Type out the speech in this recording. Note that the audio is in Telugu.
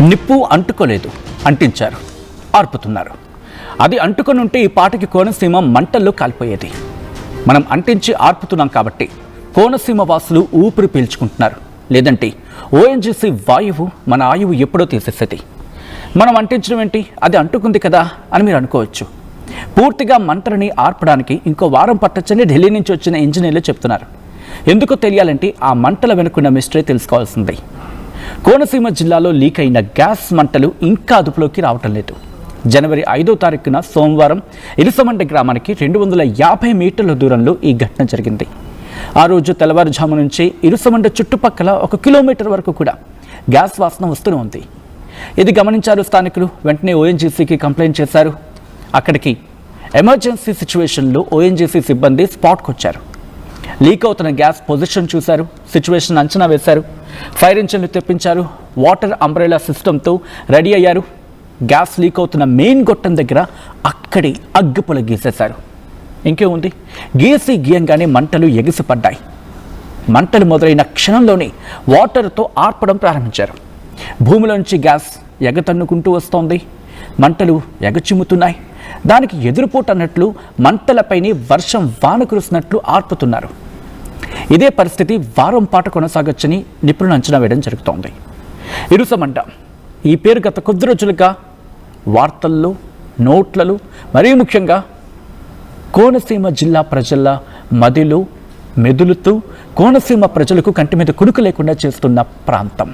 నిప్పు అంటుకోలేదు, అంటించారు, ఆర్పుతున్నారు. అది అంటుకొని ఉంటే ఈ పాటికి కోనసీమ మంటల్లో కాలిపోయేది. మనం అంటించి ఆర్పుతున్నాం కాబట్టి కోనసీమ వాసులు ఊపిరి పీల్చుకుంటున్నారు. లేదంటే ఓఎన్జీసీ వాయువు మన ఆయువు ఎప్పుడో తీసేసేది. మనం అంటించడం ఏంటి, అది అంటుకుంది కదా అని మీరు అనుకోవచ్చు. పూర్తిగా మంటలని ఆర్పడానికి ఇంకో వారం పట్టొచ్చని ఢిల్లీ నుంచి వచ్చిన ఇంజనీర్లు చెప్తున్నారు. ఎందుకో తెలియాలంటే ఆ మంటల వెనుకున్న మిస్టరీ తెలుసుకోవాల్సింది. కోనసీమ జిల్లాలో లీక్ అయిన గ్యాస్ మంటలు ఇంకా అదుపులోకి రావటం లేదు. జనవరి 5వ తారీఖున సోమవారం ఇరుసమండ గ్రామానికి 250 మీటర్ల దూరంలో ఈ ఘటన జరిగింది. ఆ రోజు తెల్లవారుజాము నుంచి ఇరుసమండ చుట్టుపక్కల 1 కిలోమీటర్ వరకు కూడా గ్యాస్ వాసన వస్తూనే ఉంది. ఇది గమనించారు స్థానికులు. వెంటనే ఓఎన్జీసీకి కంప్లైంట్ చేశారు. అక్కడికి ఎమర్జెన్సీ సిచ్యువేషన్లో ఓఎన్జీసీ సిబ్బంది స్పాట్కి వచ్చారు. లీక్ అవుతున్న గ్యాస్ పొజిషన్ చూశారు, సిచ్యువేషన్ అంచనా వేశారు, ఫైర్ ఇంజిన్లు తెప్పించారు, వాటర్ అంబ్రెలా సిస్టంతో రెడీ అయ్యారు. గ్యాస్ లీక్ అవుతున్న మెయిన్ గొట్టం దగ్గర అక్కడి అగ్గిపుల గీసేశారు. ఇంకేముంది, గీయంగానే మంటలు ఎగిసిపడ్డాయి. మంటలు మొదలైన క్షణంలోనే వాటర్తో ఆర్పడం ప్రారంభించారు. భూమిలోంచి గ్యాస్ ఎగతన్నుకుంటూ వస్తోంది. మంటలు ఎగచిమ్ముతున్నాయి. దానికి ఎదురుపోటు అన్నట్లు మంటలపైనే వర్షం వాన కురుస్తున్నట్లు ఆర్పుతున్నారు. ఇదే పరిస్థితి వారం పాటు కొనసాగొచ్చని నిపుణులు అంచనా వేయడం జరుగుతోంది. ఇరుసమండ ఈ పేరు గత కొద్ది రోజులుగా వార్తల్లో, నోట్లలో, మరీ ముఖ్యంగా కోనసీమ జిల్లా ప్రజల మదిలో మెదులుతూ కోనసీమ ప్రజలకు కంటి మీద కునుకు లేకుండా చేస్తున్న ప్రాంతం.